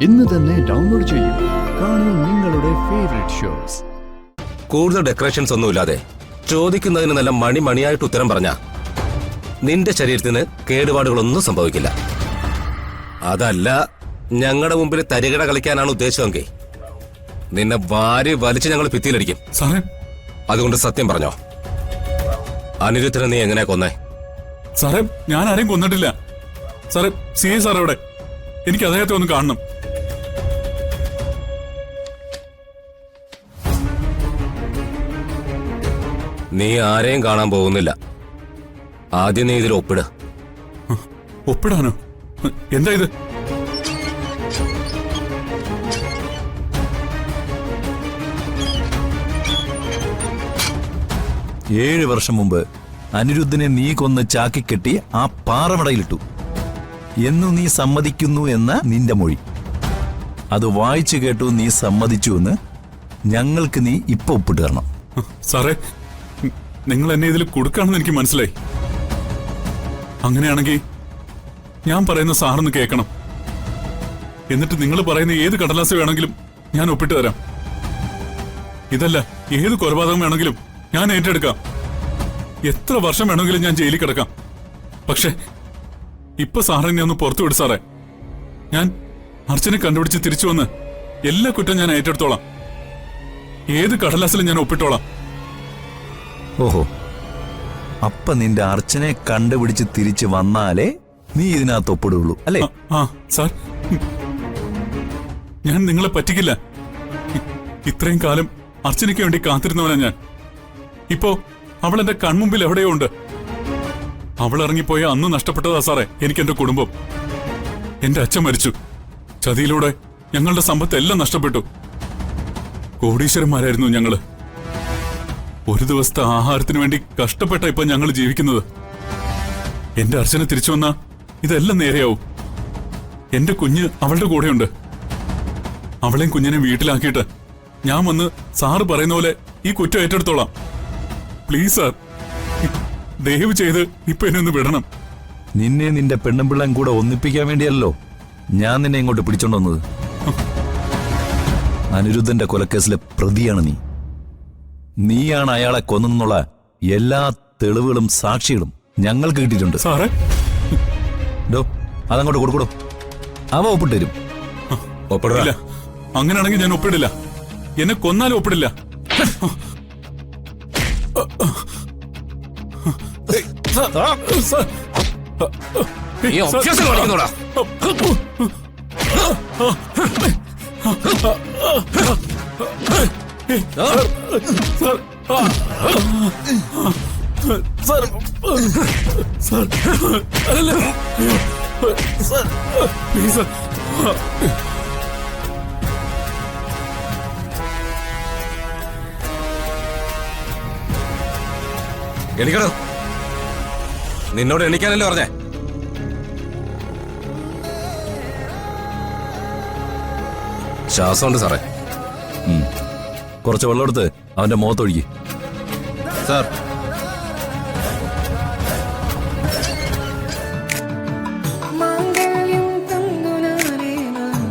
ഇന്ന് തന്നെ ഡൗൺലോഡ് ചെയ്യൂ. കാണൂ നിങ്ങളുടെ ഫേവറേറ്റ് ഷോസ്. കൂടുതൽ ഡെക്കറേഷൻസ് ഒന്നുമില്ലാതെ ചോദിക്കുന്നതിന് നല്ല മണിയായിട്ട് ഉത്തരം പറഞ്ഞ നിന്റെ ശരീരത്തിന് കേടുപാടുകളൊന്നും സംഭവിക്കില്ല. അതല്ല ഞങ്ങളുടെ മുമ്പിൽ തരികിട കളിക്കാനാണ് ഉദ്ദേശമെങ്കിൽ നിന്നെ വാരി വലിച്ച് ഞങ്ങൾ ഭിത്തിയിലടിക്കും. അതുകൊണ്ട് സത്യം പറഞ്ഞോ, അനിരുദ്ധനെ നീ എങ്ങനെയാ കൊന്നേ? സാറേ, ഞാൻ ആരെയും കൊന്നിട്ടില്ല സാറേ. സിഐ സാർ എവിടെ? എനിക്ക് അദ്ദേഹത്തെ ഒന്ന് കാണണം. നീ ആരെയും കാണാൻ പോകുന്നില്ല. ആദ്യം നീ ഇതിൽ ഒപ്പിട്. ഒപ്പിടാനോ? എന്താ ഇത്? ഏഴ് വർഷം മുമ്പ് അനിരുദ്ധനെ നീ കൊന്ന് ചാക്കിക്കെട്ടി ആ പാറമടയിലിട്ടു എന്നു നീ സമ്മതിക്കുന്നു എന്ന നിന്റെ മൊഴി. അത് വായിച്ചു കേട്ടു നീ സമ്മതിച്ചു എന്ന് ഞങ്ങൾക്ക് നീ ഇപ്പൊ ഒപ്പിട്ട് തരണം. സാറേ, നിങ്ങൾ എന്നെ ഇതിൽ കൊടുക്കാണെന്ന് എനിക്ക് മനസ്സിലായി. അങ്ങനെയാണെങ്കിൽ ഞാൻ പറയുന്ന സാറൊന്ന് കേൾക്കണം. എന്നിട്ട് നിങ്ങൾ പറയുന്ന ഏത് കടലാസ് വേണമെങ്കിലും ഞാൻ ഒപ്പിട്ട് തരാം. ഇതല്ല, ഏത് കൊലപാതകം വേണമെങ്കിലും ഞാൻ ഏറ്റെടുക്കാം. എത്ര വർഷം വേണമെങ്കിലും ഞാൻ ജയിലിൽ കിടക്കാം. പക്ഷെ ഇപ്പൊ സാറിനെ ഒന്ന് പുറത്തു വിട് സാറേ. ഞാൻ അർച്ചനെ കണ്ടുപിടിച്ച് തിരിച്ചു വന്ന് എല്ലാ കുറ്റം ഞാൻ ഏറ്റെടുത്തോളാം. ഏത് കടലാസിലും ഞാൻ ഒപ്പിട്ടോളാം. ഓഹോ, അപ്പൊ നിന്റെ അർച്ചനെ കണ്ടുപിടിച്ച് തിരിച്ചു വന്നാലേ നീ ഇതിനകത്ത് ഒപ്പിടുള്ളൂ അല്ലേ? ആ സാർ, ഞാൻ നിങ്ങളെ പറ്റിക്കില്ല. ഇത്രയും കാലം അർച്ചനയ്ക്ക് വേണ്ടി കാത്തിരുന്നവനാ ഞാൻ. ഇപ്പോ അവൾ എന്റെ കൺമുമ്പിൽ എവിടെയോ ഉണ്ട്. അവൾ ഇറങ്ങിപ്പോയ അന്ന് നഷ്ടപ്പെട്ടതാ സാറേ എനിക്ക് എന്റെ കുടുംബം. എന്റെ അച്ഛൻ മരിച്ചു. ചതിയിലൂടെ ഞങ്ങളുടെ സമ്പത്ത് എല്ലാം നഷ്ടപ്പെട്ടു. കോടീശ്വരന്മാരായിരുന്നു ഞങ്ങള്. ഒരു ദിവസത്തെ ആഹാരത്തിന് വേണ്ടി കഷ്ടപ്പെട്ട ഇപ്പൊ ഞങ്ങൾ ജീവിക്കുന്നത്. എന്റെ അർച്ചന തിരിച്ചു വന്നാ ഇതെല്ലാം നേരെയാവും. എന്റെ കുഞ്ഞ് അവളുടെ കൂടെയുണ്ട്. അവളെയും കുഞ്ഞിനെ വീട്ടിലാക്കിയിട്ട് ഞാൻ വന്ന് സാറ് പറയുന്ന പോലെ ഈ കുറ്റം ഏറ്റെടുത്തോളാം. പ്ലീസ് സാർ, ദയവ് ചെയ്ത് ഇപ്പൊ എന്നെ ഒന്ന് വിടണം. നിന്നെ നിന്റെ പെണ്ണും പിള്ളയും കൂടെ ഒന്നിപ്പിക്കാൻ വേണ്ടിയല്ലോ ഞാൻ നിന്നെ ഇങ്ങോട്ട് പിടിച്ചോണ്ട് വന്നത്. അനിരുദ്ധന്റെ കൊലക്കേസിലെ പ്രതിയാണ് നീ. നീയാണ് അയാളെ കൊന്നെന്നുള്ള എല്ലാ തെളിവുകളും സാക്ഷികളും ഞങ്ങൾക്ക് കിട്ടിയിട്ടുണ്ട്. സാറേ, അതങ്ങോട്ട് കൊടുക്കടോ. അവ ഒപ്പിട്ടരും. ഒപ്പിടില്ല. അങ്ങനെയാണെങ്കിൽ ഞാൻ ഒപ്പിടില്ല. എന്നെ കൊന്നാലും ഒപ്പിടില്ല. എണിക്കണോ? നിന്നോട് എണിക്കാനല്ലേ പറഞ്ഞേ? ശ്വാസമുണ്ട് സാറേ. കുറച്ച് വെള്ളം എടുത്ത് അവന്റെ മുഖത്തൊഴുകി. സാർ,